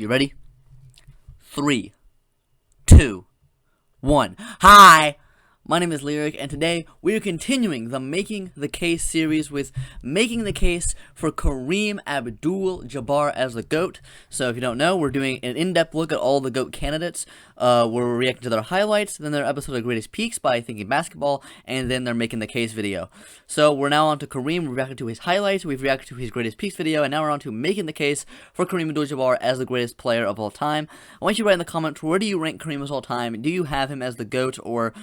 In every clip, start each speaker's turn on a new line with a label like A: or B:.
A: You ready? 3, 2, 1. Hi! My name is Lyric, and today we are continuing the Making the Case series with making the case for Kareem Abdul-Jabbar as the GOAT. So if you don't know, we're doing an in-depth look at all the GOAT candidates. We're reacting to their highlights, then their episode of Greatest Peaks by Thinking Basketball, and then their Making the Case video. So we're now on to Kareem. We've reacted to his highlights, we've reacted to his Greatest Peaks video, and now we're on to Making the Case for Kareem Abdul-Jabbar as the greatest player of all time. I want you to write in the comments, where do you rank Kareem as all time? Do you have him as the GOAT, or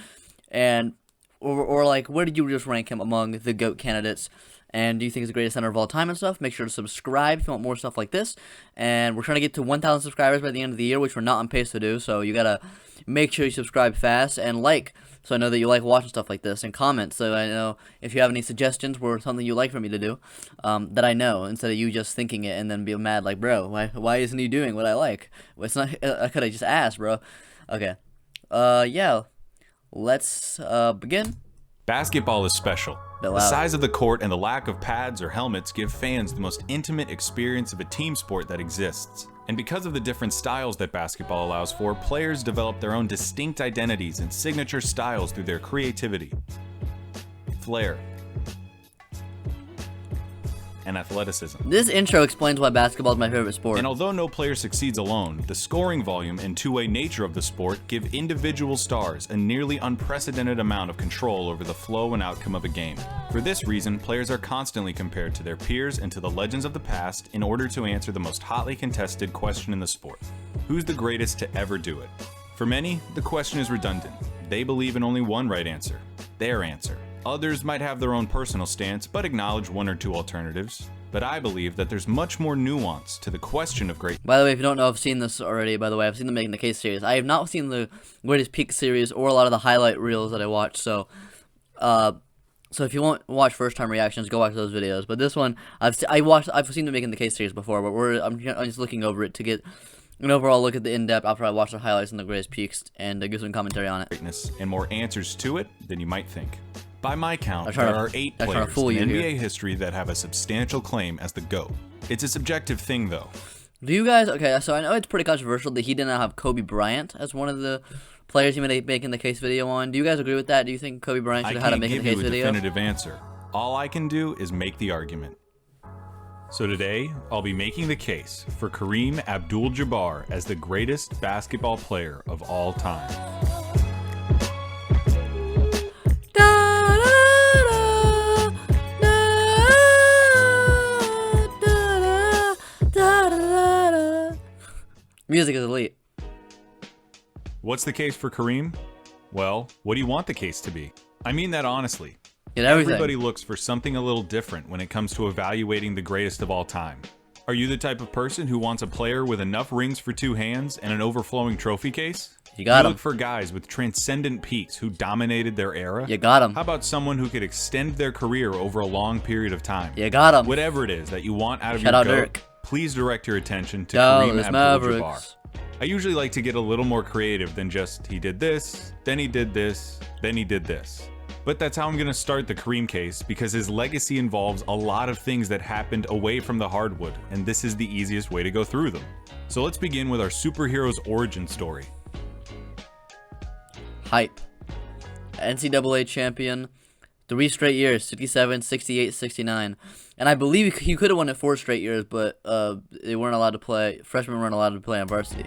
A: like, where did you just rank him among the GOAT candidates? And do you think he's the greatest center of all time and stuff? Make sure to subscribe if you want more stuff like this. And we're trying to get to 1,000 subscribers by the end of the year, which we're not on pace to do. So you gotta make sure you subscribe fast and like, so I know that you like watching stuff like this, and comment so I know if you have any suggestions or something you'd like for me to do, that I know, instead of you just thinking it and then be mad like, bro, why isn't he doing what I like? Well, it's not. I could have just asked, bro. Okay. Yeah. Let's begin.
B: Basketball is special. The size of the court and the lack of pads or helmets give fans the most intimate experience of a team sport that exists. And because of the different styles that basketball allows for, players develop their own distinct identities and signature styles through their creativity, flair, and athleticism.
A: This intro explains why basketball is my favorite sport.
B: And although no player succeeds alone, the scoring volume and two-way nature of the sport give individual stars a nearly unprecedented amount of control over the flow and outcome of a game. For this reason, players are constantly compared to their peers and to the legends of the past in order to answer the most hotly contested question in the sport: who's the greatest to ever do it? For many, the question is redundant. They believe in only one right answer: their answer. Others might have their own personal stance, but acknowledge one or two alternatives. But I believe that there's much more nuance to the question of great.
A: By the way, if you don't know, I've seen this already. By the way, I've seen the Making the Case series. I have not seen the Greatest Peak series or a lot of the highlight reels that I watched. So if you want to watch first-time reactions, go watch those videos. But this one, I've seen the Making the Case series before, but I'm just looking over it to get an overall look at the in-depth after I watch the highlights and the Greatest Peaks and give some commentary on it.
B: Greatness and more answers to it than you might think. By my count, there are 8 players in NBA history that have a substantial claim as the GOAT. It's a subjective thing, though.
A: Do you guys... Okay, so I know it's pretty controversial that he did not have Kobe Bryant as one of the players he made Making the Case video on. Do you guys agree with that? Do you think Kobe Bryant should have had a Making the Case video?
B: I can't give you a definitive answer. All I can do is make the argument. So today, I'll be making the case for Kareem Abdul-Jabbar as the greatest basketball player of all time.
A: Music is elite.
B: What's the case for Kareem? Well, what do you want the case to be? I mean that honestly. Everybody looks for something a little different when it comes to evaluating the greatest of all time. Are you the type of person who wants a player with enough rings for 2 hands and an overflowing trophy case?
A: You got him.
B: Look for guys with transcendent peaks who dominated their era?
A: You got him.
B: How about someone who could extend their career over a long period of time?
A: You got him.
B: Whatever it is that you want out of
A: your
B: GOAT, please direct your attention to Kareem Abdul-Jabbar. I usually like to get a little more creative than just he did this, then he did this, then he did this. But that's how I'm going to start the Kareem case, because his legacy involves a lot of things that happened away from the hardwood, and this is the easiest way to go through them. So let's begin with our superhero's origin story.
A: Hype. NCAA champion 3 straight years, 67, 68, 69. And I believe he could have won it 4 straight years, but they weren't allowed to play. Freshmen weren't allowed to play on varsity.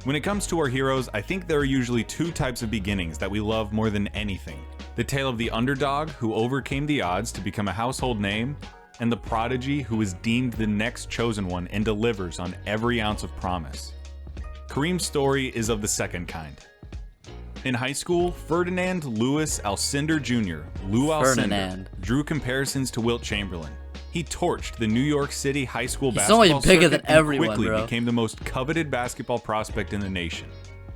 B: When it comes to our heroes, I think there are usually 2 types of beginnings that we love more than anything. The tale of the underdog who overcame the odds to become a household name, and the prodigy who is deemed the next chosen one and delivers on every ounce of promise. Kareem's story is of the second kind. In high school, Ferdinand Louis Alcindor Jr., Lou Alcindor, drew comparisons to Wilt Chamberlain. He torched the New York City high school basketball circuit and quickly became the most coveted basketball prospect in the nation.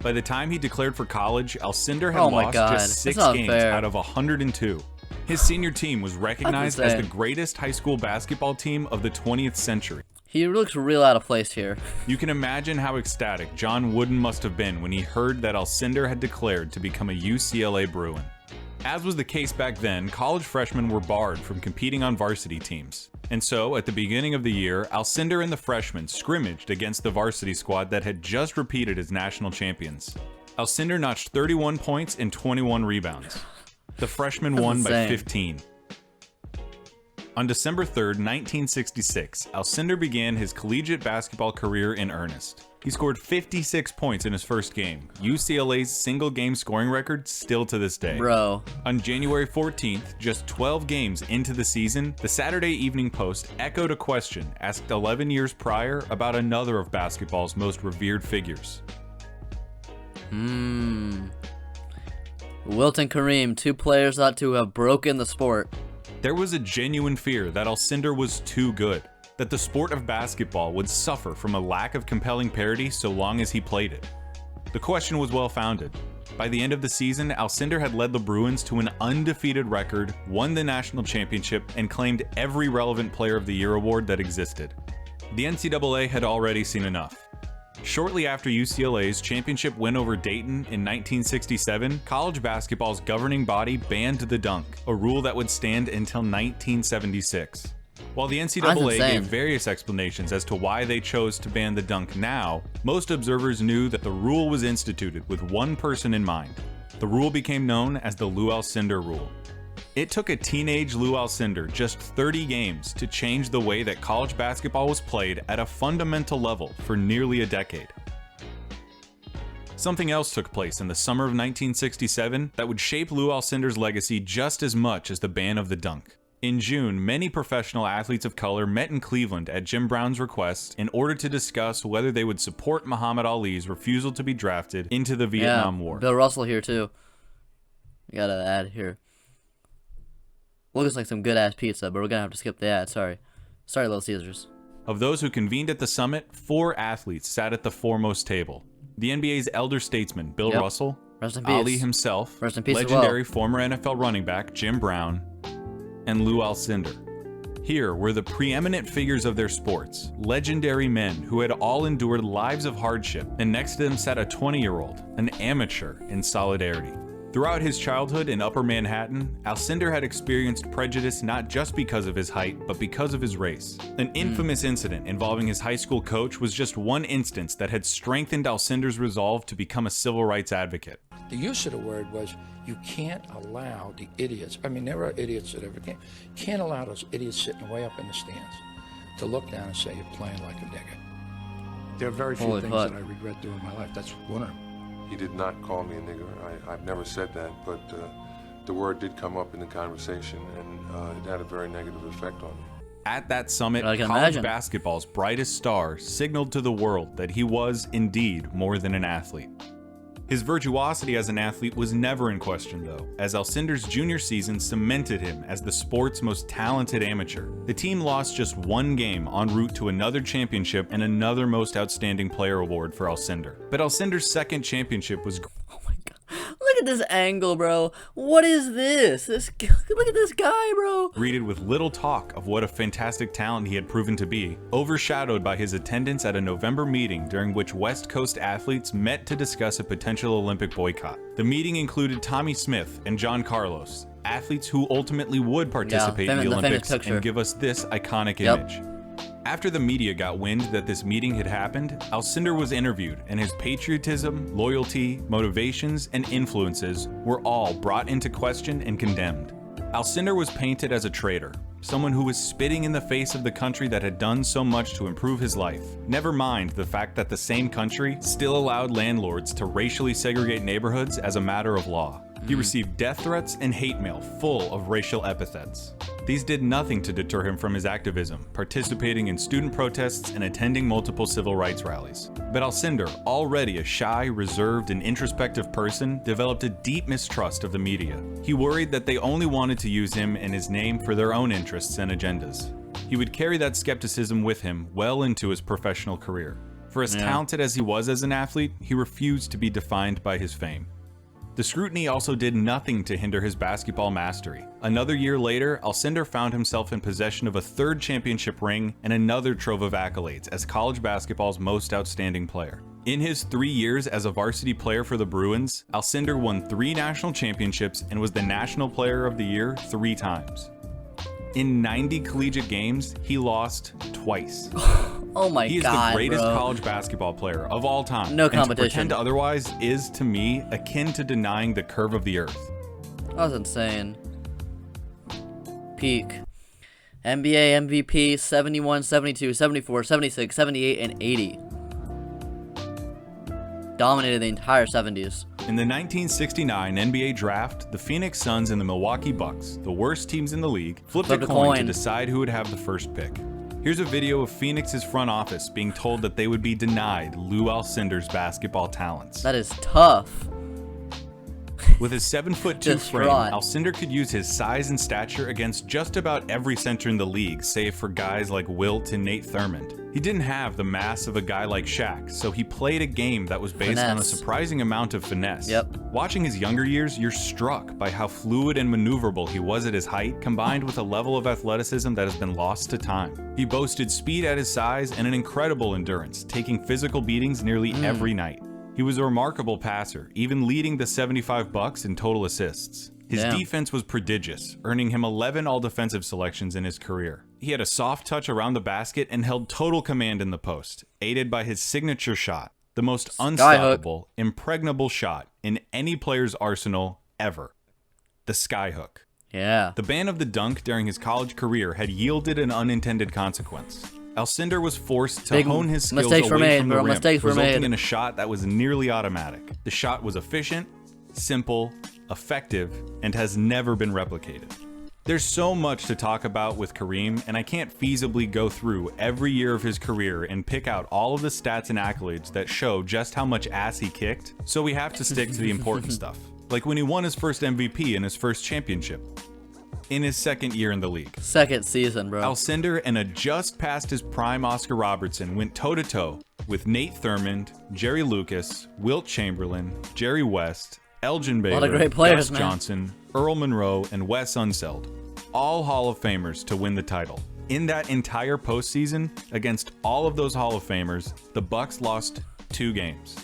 B: By the time he declared for college, Alcindor had lost just 6 games out of 102. His senior team was recognized as the greatest high school basketball team of the 20th century.
A: He looks real out of place here.
B: You can imagine how ecstatic John Wooden must have been when he heard that Alcindor had declared to become a UCLA Bruin. As was the case back then, college freshmen were barred from competing on varsity teams. And so, at the beginning of the year, Alcindor and the freshmen scrimmaged against the varsity squad that had just repeated as national champions. Alcindor notched 31 points and 21 rebounds. The freshmen won by 15. On December 3rd, 1966, Alcindor began his collegiate basketball career in earnest. He scored 56 points in his first game, UCLA's single-game scoring record still to this day.
A: Bro.
B: On January 14th, just 12 games into the season, the Saturday Evening Post echoed a question asked 11 years prior about another of basketball's most revered figures.
A: Wilt and Kareem, two players thought to have broken the sport.
B: There was a genuine fear that Alcindor was too good, that the sport of basketball would suffer from a lack of compelling parity so long as he played it. The question was well-founded. By the end of the season, Alcindor had led the Bruins to an undefeated record, won the national championship, and claimed every relevant Player of the Year award that existed. The NCAA had already seen enough. Shortly after UCLA's championship win over Dayton in 1967, college basketball's governing body banned the dunk, a rule that would stand until 1976. While the NCAA gave various explanations as to why they chose to ban the dunk now, most observers knew that the rule was instituted with one person in mind. The rule became known as the Lou Alcindor rule. It took a teenage Lou Alcindor just 30 games to change the way that college basketball was played at a fundamental level for nearly a decade. Something else took place in the summer of 1967 that would shape Lou Alcindor's legacy just as much as the ban of the dunk. In June, many professional athletes of color met in Cleveland at Jim Brown's request in order to discuss whether they would support Muhammad Ali's refusal to be drafted into the Vietnam War.
A: Bill Russell here too. You gotta add here. Looks like some good ass pizza, but we're gonna have to skip the ad. Sorry, Little Caesars.
B: Of those who convened at the summit, 4 athletes sat at the foremost table. The NBA's elder statesman, Bill Russell,
A: Rest in peace.
B: Ali himself,
A: Rest in peace
B: legendary former NFL running back Jim Brown, and Lou Alcindor. Here were the preeminent figures of their sports, legendary men who had all endured lives of hardship, and next to them sat a 20-year-old, an amateur in solidarity. Throughout his childhood in Upper Manhattan, Alcindor had experienced prejudice not just because of his height, but because of his race. An infamous incident involving his high school coach was just one instance that had strengthened Alcindor's resolve to become a civil rights advocate.
C: The use of the word was, you can't allow the idiots, I mean, there are idiots that ever came, can't allow those idiots sitting way up in the stands to look down and say you're playing like a nigger. There are very few things that I regret doing in my life. That's one of them.
D: He did not call me a nigger. I've never said that, but the word did come up in the conversation, and it had a very negative effect on me.
B: At that summit, college basketball's brightest star signaled to the world that he was indeed more than an athlete. His virtuosity as an athlete was never in question, though, as Alcindor's junior season cemented him as the sport's most talented amateur. The team lost just one game en route to another championship and another Most Outstanding Player award for Alcindor. But Alcindor's second championship was...
A: Oh my god. Look at this angle, bro. What is this? Look at this guy, bro.
B: Greeted with little talk of what a fantastic talent he had proven to be, overshadowed by his attendance at a November meeting during which West Coast athletes met to discuss a potential Olympic boycott. The meeting included Tommy Smith and John Carlos, athletes who ultimately would participate in the Olympics and give us this iconic image. After the media got wind that this meeting had happened, Alcindor was interviewed, and his patriotism, loyalty, motivations, and influences were all brought into question and condemned. Alcindor was painted as a traitor, someone who was spitting in the face of the country that had done so much to improve his life. Never mind the fact that the same country still allowed landlords to racially segregate neighborhoods as a matter of law. He received death threats and hate mail full of racial epithets. These did nothing to deter him from his activism, participating in student protests and attending multiple civil rights rallies. But Alcindor, already a shy, reserved, and introspective person, developed a deep mistrust of the media. He worried that they only wanted to use him and his name for their own interests and agendas. He would carry that skepticism with him well into his professional career. For as talented as he was as an athlete, he refused to be defined by his fame. The scrutiny also did nothing to hinder his basketball mastery. Another year later, Alcindor found himself in possession of a third championship ring and another trove of accolades as college basketball's most outstanding player. In his 3 years as a varsity player for the Bruins, Alcindor won 3 national championships and was the National Player of the Year 3 times. In 90 collegiate games, he lost twice.
A: Oh my God,
B: He is the greatest
A: bro.
B: college basketball player of all time.
A: No
B: And to
A: competition.
B: pretend otherwise is, to me, akin to denying the curve of the earth.
A: That was insane. Peak. NBA MVP 71, 72, 74, 76, 78, and 80. Dominated the entire 70s.
B: In the 1969 NBA draft, the Phoenix Suns and the Milwaukee Bucks, the worst teams in the league, flipped a coin to decide who would have the first pick. Here's a video of Phoenix's front office being told that they would be denied Lou Alcindor's basketball talents.
A: That is tough.
B: With his 7'2" frame,
A: Distraught.
B: Alcindor could use his size and stature against just about every center in the league, save for guys like Wilt and Nate Thurmond. He didn't have the mass of a guy like Shaq, so he played a game that was based on a
A: Finesse.
B: surprising amount of finesse.
A: Yep.
B: Watching his younger years, you're struck by how fluid and maneuverable he was at his height, combined with a level of athleticism that has been lost to time. He boasted speed at his size and an incredible endurance, taking physical beatings nearly every night. He was a remarkable passer, even leading the 75 Bucks in total assists. His
A: Damn.
B: defense was prodigious, earning him 11 all-defensive selections in his career. He had a soft touch around the basket and held total command in the post, aided by his signature shot, the most unstoppable, impregnable shot in any player's arsenal ever. The skyhook.
A: Yeah.
B: The ban of the dunk during his college career had yielded an unintended consequence. Alcindor was forced to
A: Big
B: hone his skills
A: mistakes were
B: away
A: made,
B: from the
A: bro.
B: rim,
A: Mistakes were
B: resulting
A: made.
B: in a shot that was nearly automatic. The shot was efficient, simple, effective, and has never been replicated. There's so much to talk about with Kareem, and I can't feasibly go through every year of his career and pick out all of the stats and accolades that show just how much ass he kicked, so we have to stick to the important stuff. Like when he won his first MVP in his first championship. In his second year in the league.
A: Second season, bro.
B: Alcindor and a just past his prime Oscar Robertson went toe-to-toe with Nate Thurmond, Jerry Lucas, Wilt Chamberlain, Jerry West, Elgin Baylor,
A: great players,
B: Gus
A: man.
B: Johnson, Earl Monroe, and Wes Unseld. All Hall of Famers to win the title. In that entire postseason, against all of those Hall of Famers, the Bucks lost 2 games.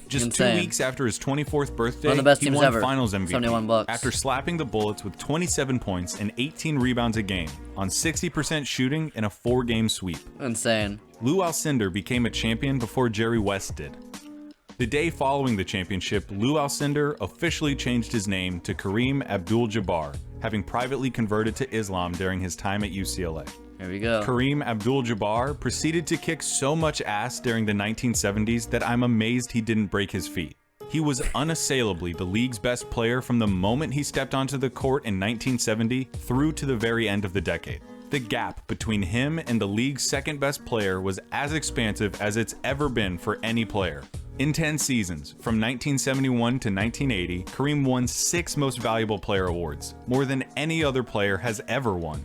B: Just
A: Insane.
B: 2 weeks after his 24th birthday,
A: One of the best
B: he
A: teams
B: won
A: ever.
B: Finals MVP
A: 71 Bucks.
B: after slapping the Bullets with 27 points and 18 rebounds a game on 60% shooting in a 4-game sweep.
A: Insane.
B: Lou Alcindor became a champion before Jerry West did. The day following the championship, Lou Alcindor officially changed his name to Kareem Abdul-Jabbar, having privately converted to Islam during his time at UCLA.
A: Here we go.
B: Kareem Abdul-Jabbar proceeded to kick so much ass during the 1970s that I'm amazed he didn't break his feet. He was unassailably the league's best player from the moment he stepped onto the court in 1970 through to the very end of the decade. The gap between him and the league's second best player was as expansive as it's ever been for any player. In 10 seasons, from 1971 to 1980, Kareem won 6 Most Valuable Player awards, more than any other player has ever won.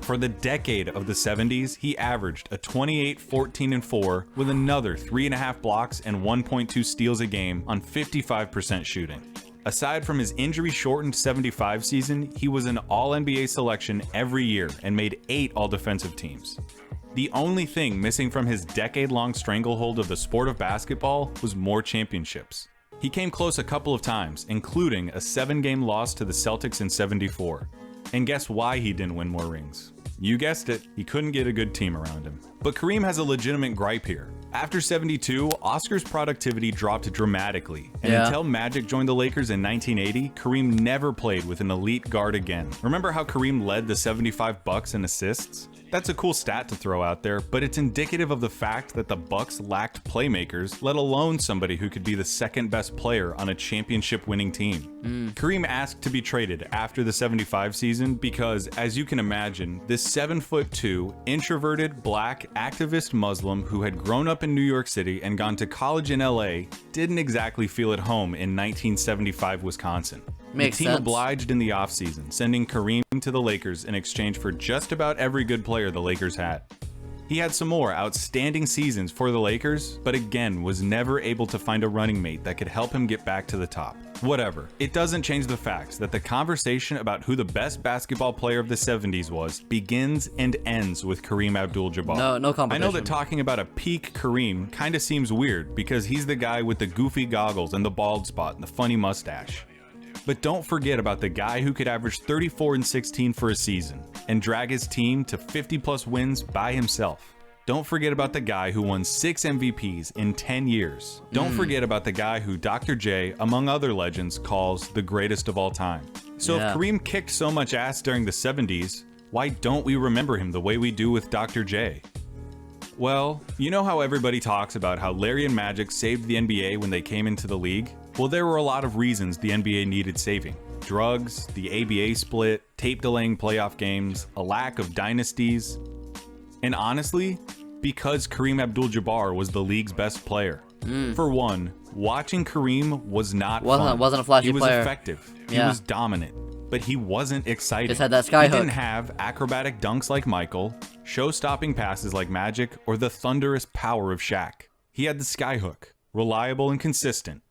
B: For the decade of the 70s, he averaged a 28, 14, and 4 with another 3.5 blocks and 1.2 steals a game on 55% shooting. Aside from his injury-shortened 75 season, he was an All-NBA selection every year and made 8 All-Defensive teams. The only thing missing from his decade-long stranglehold of the sport of basketball was more championships. He came close a couple of times, including a 7-game loss to the Celtics in '74. And guess why he didn't win more rings? You guessed it, he couldn't get a good team around him. But Kareem has a legitimate gripe here. After '72, Oscar's productivity dropped dramatically, and until Magic joined the Lakers in 1980, Kareem never played with an elite guard again. Remember how Kareem led the 75 Bucks in assists? That's a cool stat to throw out there, but it's indicative of the fact that the Bucks lacked playmakers, let alone somebody who could be the second best player on a championship-winning team. Kareem asked to be traded after the 75 season because, as you can imagine, this 7'2", introverted, black, activist Muslim who had grown up in New York City and gone to college in LA didn't exactly feel at home in 1975 Wisconsin.
A: Makes
B: the team
A: sense.
B: obliged in the offseason, sending Kareem to the Lakers in exchange for just about every good player the Lakers had. He had some more outstanding seasons for the Lakers, but again was never able to find a running mate that could help him get back to the top. Whatever, it doesn't change the fact that the conversation about who the best basketball player of the 70s was begins and ends with Kareem Abdul-Jabbar.
A: No competition.
B: I know that talking about a peak Kareem kinda seems weird because he's the guy with the goofy goggles and the bald spot and the funny mustache. But don't forget about the guy who could average 34 and 16 for a season and drag his team to 50 plus wins by himself. Don't forget about the guy who won 6 MVPs in 10 years. Don't forget about the guy who Dr. J, among other legends, calls the greatest of all time. So
A: Yeah.
B: if Kareem kicked so much ass during the 70s, why don't we remember him the way we do with Dr. J? Well, you know how everybody talks about how Larry and Magic saved the NBA when they came into the league? Well, there were a lot of reasons the NBA needed saving. Drugs, the ABA split, tape delaying playoff games, a lack of dynasties, and honestly, because Kareem Abdul-Jabbar was the league's best player. For one, watching Kareem was not fun.
A: Wasn't a flashy
B: He was
A: player.
B: effective. He
A: Yeah.
B: was dominant, but he wasn't exciting.
A: Just had that sky
B: He didn't
A: hook.
B: have acrobatic dunks like Michael, show-stopping passes like Magic, or the thunderous power of Shaq. He had the skyhook, reliable and consistent,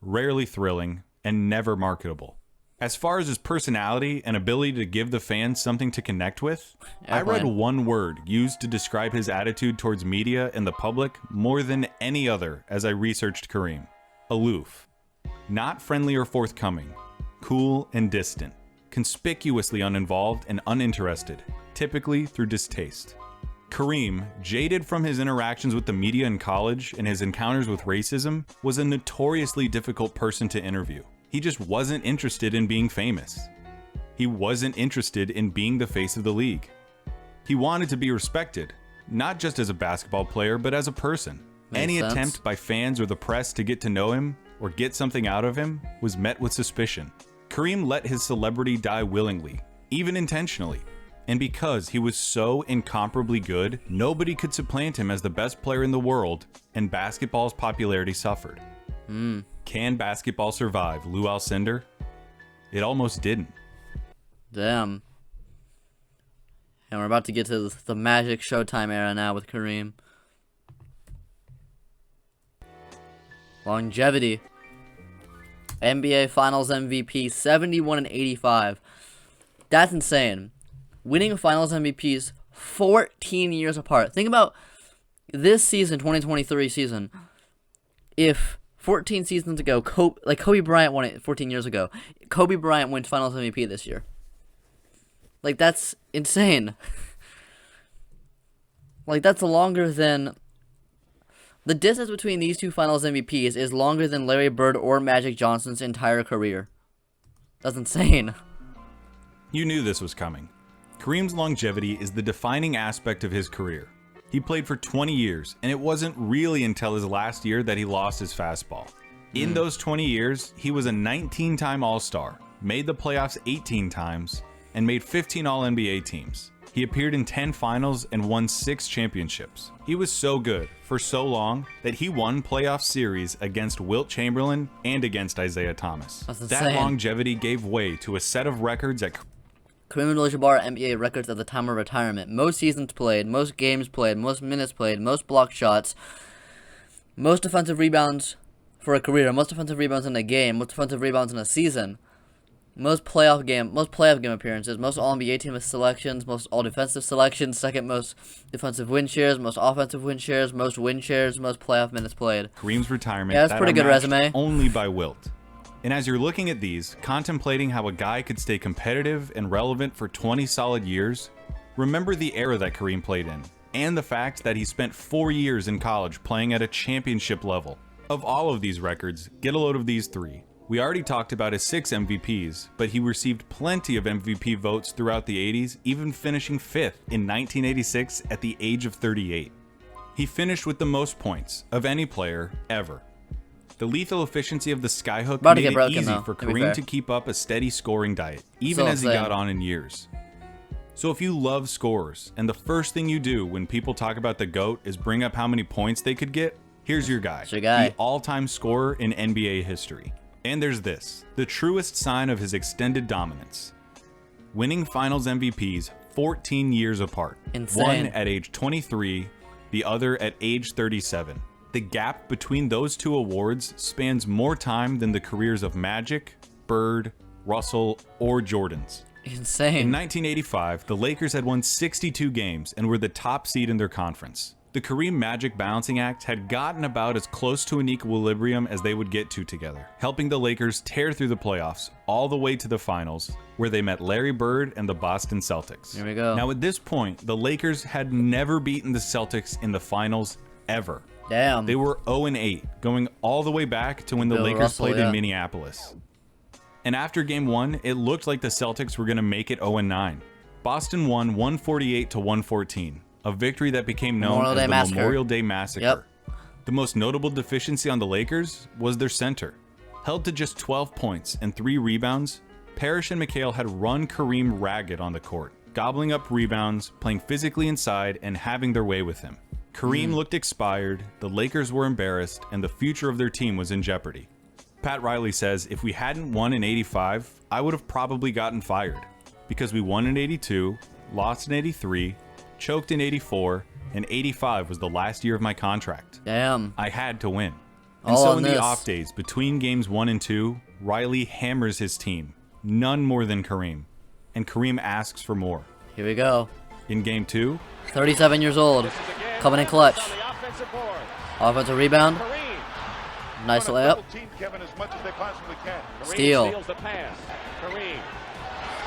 B: rarely thrilling, and never marketable. As far as his personality and ability to give the fans something to connect with, I read
A: Airplane.
B: one word used to describe his attitude towards media and the public more than any other as I researched Kareem. Aloof. Not friendly or forthcoming. Cool and distant. Conspicuously uninvolved and uninterested, typically through distaste. Kareem, jaded from his interactions with the media in college and his encounters with racism, was a notoriously difficult person to interview. He just wasn't interested in being famous. He wasn't interested in being the face of the league. He wanted to be respected, not just as a basketball player, but as a person.
A: Makes
B: Any
A: sense.
B: attempt by fans or the press to get to know him or get something out of him was met with suspicion. Kareem let his celebrity die willingly, even intentionally. And because he was so incomparably good, nobody could supplant him as the best player in the world, and basketball's popularity suffered. Can basketball survive Lou Alcindor? It almost didn't.
A: Damn. And we're about to get to the Magic Showtime era now with Kareem. Longevity. NBA Finals MVP, 71 and 85. That's insane. Winning Finals MVPs 14 years apart. Think about this season, 2023 season. If 14 seasons ago, Kobe Bryant won it 14 years ago. Kobe Bryant wins Finals MVP this year. Like, that's insane. Like, that's longer than... The distance between these two Finals MVPs is longer than Larry Bird or Magic Johnson's entire career. That's insane.
B: You knew this was coming. Kareem's longevity is the defining aspect of his career. He played for 20 years, and it wasn't really until his last year that he lost his fastball. In those 20 years, he was a 19-time All-Star, made the playoffs 18 times, and made 15 All-NBA teams. He appeared in 10 finals and won 6 championships. He was so good for so long that he won playoff series against Wilt Chamberlain and against Isaiah Thomas.
A: That's
B: That
A: insane.
B: longevity gave way to a set of records at
A: Kareem Abdul-Jabbar NBA records at the time of retirement. Most seasons played, most games played, most minutes played, most block shots, most defensive rebounds for a career, most defensive rebounds in a game, most defensive rebounds in a season, most playoff game appearances, most All-NBA team selections, most All-Defensive selections, second most defensive win shares, most offensive win shares, most win shares, most playoff minutes played.
B: Kareem's retirement.
A: Yeah, that's
B: that
A: pretty
B: are
A: good
B: matched
A: resume.
B: Only by Wilt. And as you're looking at these, contemplating how a guy could stay competitive and relevant for 20 solid years, remember the era that Kareem played in, and the fact that he spent 4 years in college playing at a championship level. Of all of these records, get a load of these 3. We already talked about his 6 MVPs, but he received plenty of MVP votes throughout the 80s, even finishing 5th in 1986 at the age of 38. He finished with the most points of any player ever. The lethal efficiency of the skyhook
A: About to
B: made
A: get
B: it
A: broken,
B: easy
A: though,
B: for
A: to be
B: Kareem
A: fair.
B: to keep up a steady scoring diet, even
A: So
B: as he
A: insane.
B: got on in years. So if you love scorers, and the first thing you do when people talk about the GOAT is bring up how many points they could get, here's your guy.
A: It's your guy.
B: The all-time scorer in NBA history. And there's this, the truest sign of his extended dominance. Winning Finals MVPs 14 years apart.
A: Insane.
B: One at age 23, the other at age 37. The gap between those two awards spans more time than the careers of Magic, Bird, Russell, or Jordan's.
A: Insane.
B: In 1985, the Lakers had won 62 games and were the top seed in their conference. The Kareem Magic balancing act had gotten about as close to an equilibrium as they would get to together, helping the Lakers tear through the playoffs all the way to the finals, where they met Larry Bird and the Boston Celtics.
A: Here we go.
B: Now at this point, the Lakers had never beaten the Celtics in the finals ever.
A: Damn.
B: They were 0-8, going all the way back to when the
A: Bill
B: Lakers
A: Russell,
B: played
A: yeah.
B: in Minneapolis. And after game 1, it looked like the Celtics were going to make it 0-9. Boston won 148-114, a victory that became known
A: Memorial
B: as
A: Day
B: the
A: Massacre.
B: Memorial Day Massacre.
A: Yep.
B: The most notable deficiency on the Lakers was their center. Held to just 12 points and 3 rebounds, Parrish and McHale had run Kareem ragged on the court, gobbling up rebounds, playing physically inside, and having their way with him. Kareem looked expired, the Lakers were embarrassed, and the future of their team was in jeopardy. Pat Riley says, if we hadn't won in 85, I would have probably gotten fired. Because we won in 82, lost in 83, choked in 84, and 85 was the last year of my contract.
A: Damn.
B: I had to win. And
A: All
B: so
A: on
B: in
A: this.
B: the off days, between games 1 and 2, Riley hammers his team. None more than Kareem. And Kareem asks for more.
A: Here we go.
B: In game 2,
A: 37 years old. Coming in clutch. Offensive rebound. Nice layup. Steal.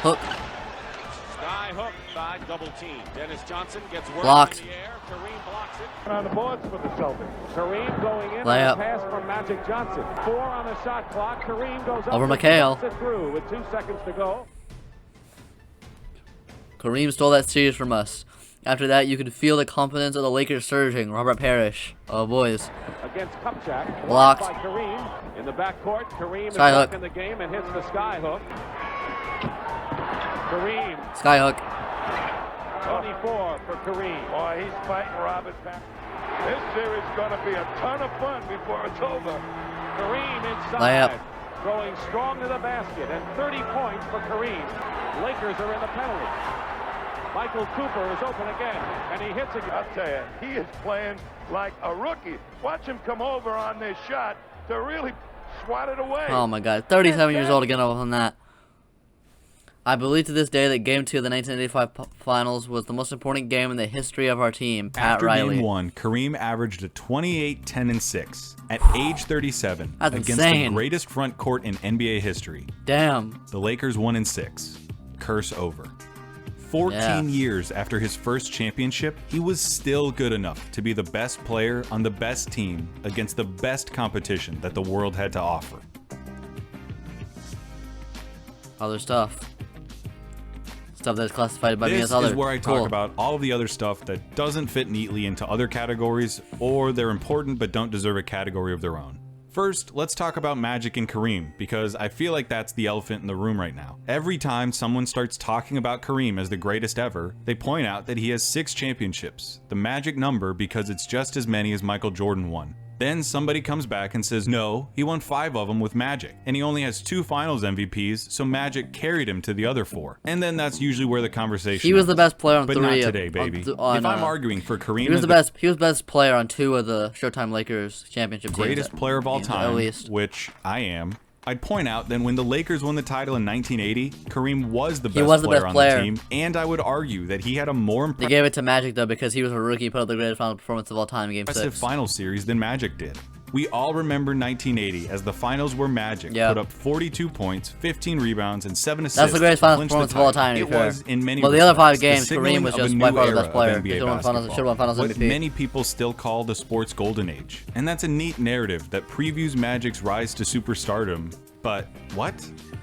A: Hook.
E: Sky hook by double team. Dennis Johnson gets work
A: Blocked.
E: in the air. Kareem blocks it. On the boards for the Celtics. Kareem going in
A: Layup.
E: on a pass from Magic Johnson. 4 on the shot clock. Kareem goes up
A: Over
E: and
A: McHale.
E: puts it through with 2 seconds to go.
A: Kareem stole that series from us. After that, you could feel the confidence of the Lakers surging. Robert Parrish. Oh, boys.
E: Against Kupchak.
A: Blocked.
E: By Kareem. In the backcourt, Kareem
A: Sky
E: is
A: hook.
E: back in the game and hits the sky hook. Kareem,
A: Skyhook.
E: 24 for Kareem.
F: Boy, he's fighting Robert back. This series is going to be a ton of fun before it's over.
E: Kareem inside.
A: Layup.
E: Going strong to the basket, and 30 points for Kareem. Lakers are in the penalty. Michael Cooper is open again, and he hits again.
F: I'll tell you, he is playing like a rookie. Watch him come over on this shot to really swat it away.
A: Oh my god. 37 years old again on that. I believe to this day that Game 2 of the 1985 Finals was the most important game in the history of our team. Pat
B: after
A: Riley.
B: game 1, Kareem averaged a 28, 10, and 6 at age 37
A: That's
B: against
A: insane.
B: the greatest front court in NBA history.
A: Damn.
B: The Lakers won in 6. Curse over. 14
A: Yeah.
B: years after his first championship, he was still good enough to be the best player on the best team against the best competition that the world had to offer.
A: Other stuff. Stuff that's classified by me
B: This
A: as other.
B: is where I talk
A: Cool.
B: about all of the other stuff that doesn't fit neatly into other categories, or they're important but don't deserve a category of their own. First, let's talk about Magic and Kareem, because I feel like that's the elephant in the room right now. Every time someone starts talking about Kareem as the greatest ever, they point out that he has 6 championships, the magic number because it's just as many as Michael Jordan won. Then somebody comes back and says, no, he won 5 of them with Magic, and he only has 2 finals MVPs, so Magic carried him to the other 4. And then that's usually where the conversation
A: He was the
B: ends.
A: best player on
B: But
A: 3
B: not
A: of-
B: today, baby.
A: if I'm
B: arguing for Kareem
A: He was
B: as
A: the best. He was best player on 2 of the Showtime Lakers championship teams.
B: greatest player of all
A: At
B: time,
A: least.
B: which I am, I'd point out that when the Lakers won the title in 1980, Kareem was the best,
A: was the
B: player
A: best
B: on
A: player.
B: the team, and I would argue that he had a more
A: They gave it to Magic though because he was a rookie. Put up the greatest final performance of all time in Game
B: impressive
A: 6.
B: final series than Magic did. We all remember 1980 as the finals where Magic
A: Yeah.
B: put up 42 points, 15 rebounds, and 7 assists.
A: That's the greatest
B: to
A: final
B: clinch
A: performance
B: the
A: of all
B: title.
A: time, to be
B: It
A: fair.
B: was in many
A: Well, the other 5
B: respects,
A: games,
B: the
A: Kareem
B: signaling
A: was
B: of a
A: just
B: new
A: by far the
B: era
A: best
B: of
A: player.
B: NBA
A: Should've won finals-
B: basketball.
A: should've won finals
B: What
A: MVP.
B: many people still call the sports golden age. And that's a neat narrative that previews Magic's rise to superstardom. But what?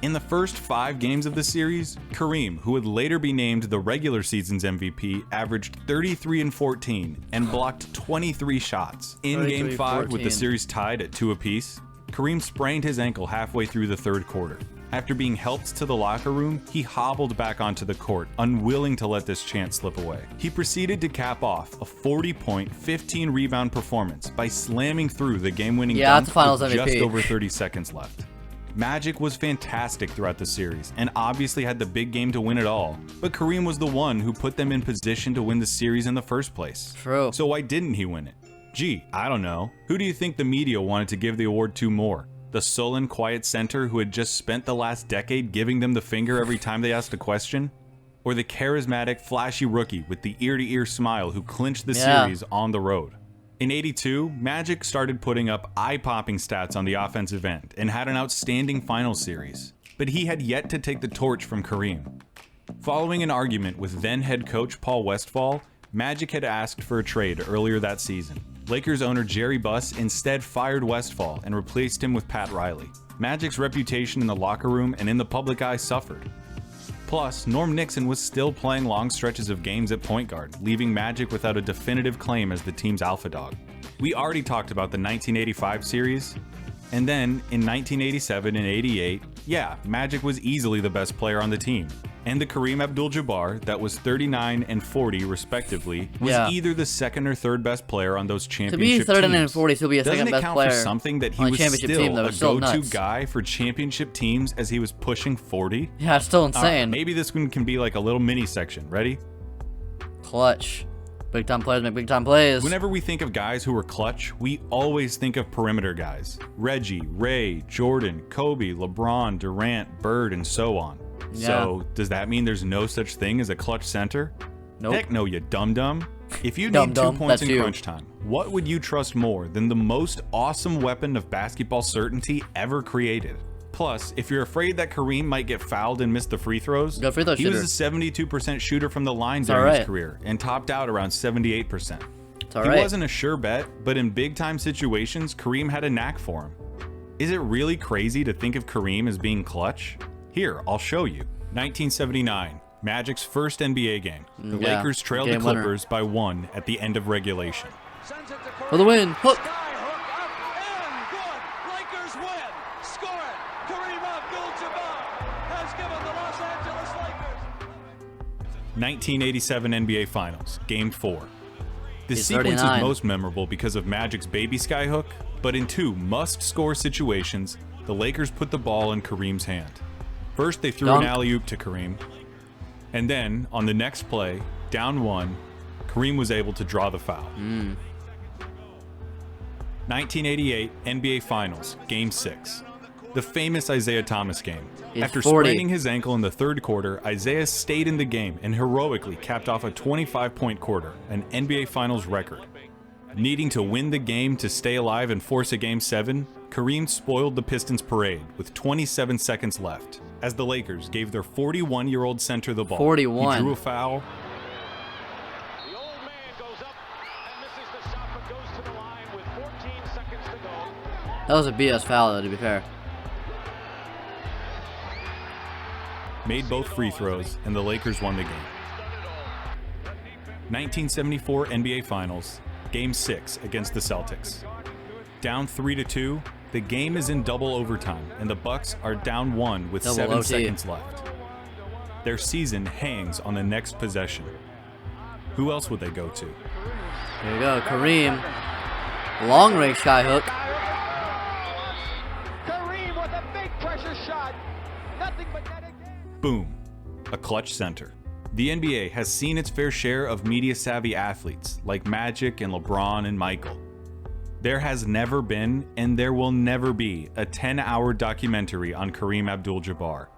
B: In the first 5 games of the series, Kareem, who would later be named the regular season's MVP, averaged 33 and 14 and blocked 23 shots. In
A: 33,
B: Game 5, with the
A: 14.
B: series tied at 2 apiece, Kareem sprained his ankle halfway through the 3rd quarter. After being helped to the locker room, he hobbled back onto the court, unwilling to let this chance slip away. He proceeded to cap off a 40-point, 15-rebound performance by slamming through the game-winning
A: Yeah,
B: dunk
A: that's the finals
B: with just
A: MVP.
B: over 30 seconds left. Magic was fantastic throughout the series and obviously had the big game to win it all, but Kareem was the one who put them in position to win the series in the first place.
A: True.
B: So why didn't he win it? Gee, I don't know. Who do you think the media wanted to give the award to more? The sullen, quiet center who had just spent the last decade giving them the finger every time they asked a question? Or the charismatic, flashy rookie with the ear-to-ear smile who clinched the series on the road? In '82, Magic started putting up eye-popping stats on the offensive end and had an outstanding final series, but he had yet to take the torch from Kareem. Following an argument with then head coach Paul Westphal, Magic had asked for a trade earlier that season. Lakers owner Jerry Buss instead fired Westphal and replaced him with Pat Riley. Magic's reputation in the locker room and in the public eye suffered. Plus, Norm Nixon was still playing long stretches of games at point guard, leaving Magic without a definitive claim as the team's alpha dog. We already talked about the 1985 series, and then in 1987 and '88, yeah, Magic was easily the best player on the team. And the Kareem Abdul-Jabbar, that was 39 and 40 respectively, was either the second or third best player on those championship teams.
A: To be 39 and 40, he'll be a second best player.
B: Doesn't it count for something that he was still a go-to guy for championship teams as he was pushing 40?
A: Yeah, it's still insane.
B: Maybe this one can be like a little mini section. Ready?
A: Clutch. Big time players make big time plays.
B: Whenever we think of guys who were clutch, we always think of perimeter guys. Reggie, Ray, Jordan, Kobe, LeBron, Durant, Bird, and so on.
A: Yeah.
B: So, does that mean there's no such thing as a clutch center?
A: Nope.
B: Heck no, you dum-dum. If you need 2 points in crunch time, what would you trust more than the most awesome weapon of basketball certainty ever created? Plus, if you're afraid that Kareem might get fouled and miss the free throws,
A: he was
B: a 72% shooter from the line during his career and topped out around 78%. He wasn't a sure bet, but in big-time situations, Kareem had a knack for him. Is it really crazy to think of Kareem as being clutch? Here, I'll show you. 1979, Magic's first NBA game. The Lakers trailed the Clippers by 1 at the end of regulation.
A: For the win. Hook.
B: 1987 NBA Finals, Game 4. The sequence is most memorable because of Magic's baby skyhook, but in 2 must-score situations, the Lakers put the ball in Kareem's hand. First, they threw an alley-oop to Kareem, and then, on the next play, down 1, Kareem was able to draw the foul. 1988 NBA Finals, Game 6. The famous Isaiah Thomas game. After spraining his ankle in the third quarter, Isaiah stayed in the game and heroically capped off a 25-point quarter, an NBA Finals record. Needing to win the game to stay alive and force a Game 7, Kareem spoiled the Pistons' parade with 27 seconds left, as the Lakers gave their 41-year-old center the ball.
A: 41.
B: He drew a foul.
E: The old man goes up and misses the shot, but goes to the line with 14 seconds to go.
A: That was a BS foul, though, to be fair.
B: Made both free throws, and the Lakers won the game. 1974 NBA Finals, Game 6 against the Celtics. Down 3-2, the game is in double overtime, and the Bucks are down 1 with 7 seconds left. Their season hangs on the next possession. Who else would they go to?
A: There you go, Kareem. Long range skyhook.
F: Kareem with a big pressure shot. Nothing but net again.
B: Boom. A clutch center. The NBA has seen its fair share of media-savvy athletes like Magic and LeBron and Michael. There has never been, and there will never be, a 10-hour documentary on Kareem Abdul-Jabbar.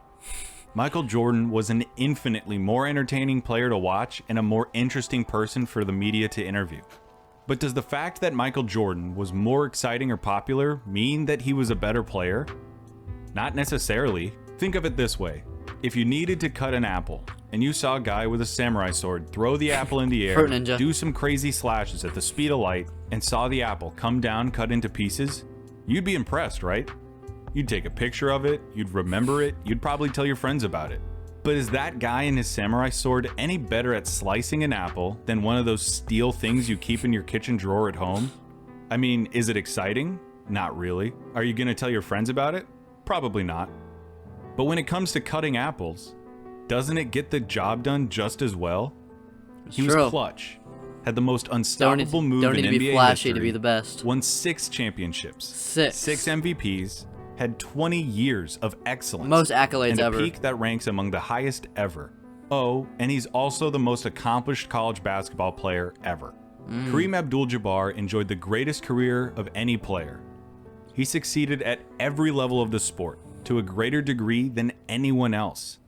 B: Michael Jordan was an infinitely more entertaining player to watch and a more interesting person for the media to interview. But does the fact that Michael Jordan was more exciting or popular mean that he was a better player? Not necessarily. Think of it this way. If you needed to cut an apple, and you saw a guy with a samurai sword throw the apple in the air, do some crazy slashes at the speed of light, and saw the apple come down cut into pieces, you'd be impressed, right? You'd take a picture of it, you'd remember it, you'd probably tell your friends about it. But is that guy and his samurai sword any better at slicing an apple than one of those steel things you keep in your kitchen drawer at home? I mean, is it exciting? Not really. Are you gonna tell your friends about it? Probably not. But when it comes to cutting apples, doesn't it get the job done just as well? He was clutch, had the most unstoppable move in NBA history,
A: to be the best.
B: won 6 championships, 6 MVPs, had 20 years of excellence.
A: Most accolades
B: and a
A: ever.
B: peak that ranks among the highest ever. Oh, and he's also the most accomplished college basketball player ever. Kareem Abdul-Jabbar enjoyed the greatest career of any player. He succeeded at every level of the sport, to a greater degree than anyone else,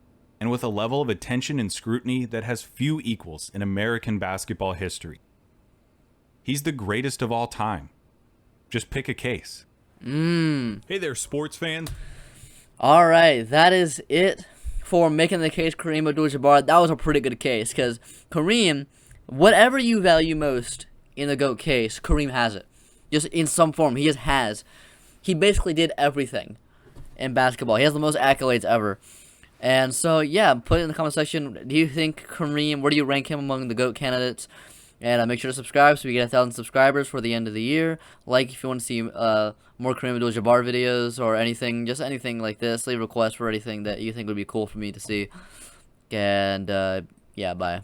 B: and with a level of attention and scrutiny that has few equals in American basketball history. He's the greatest of all time. Just pick a case. Hey there, sports fans.
A: All right, that is it for making the case Kareem Abdul-Jabbar. That was a pretty good case because Kareem, whatever you value most in the GOAT case, Kareem has it. Just in some form, he just has. He basically did everything in basketball. He has the most accolades ever. And so, yeah, put it in the comment section. Do you think Kareem, where do you rank him among the GOAT candidates? And make sure to subscribe so we get 1,000 subscribers for the end of the year. Like if you want to see more Kareem Abdul-Jabbar videos or anything, just anything like this. Leave requests for anything that you think would be cool for me to see. And, yeah, bye.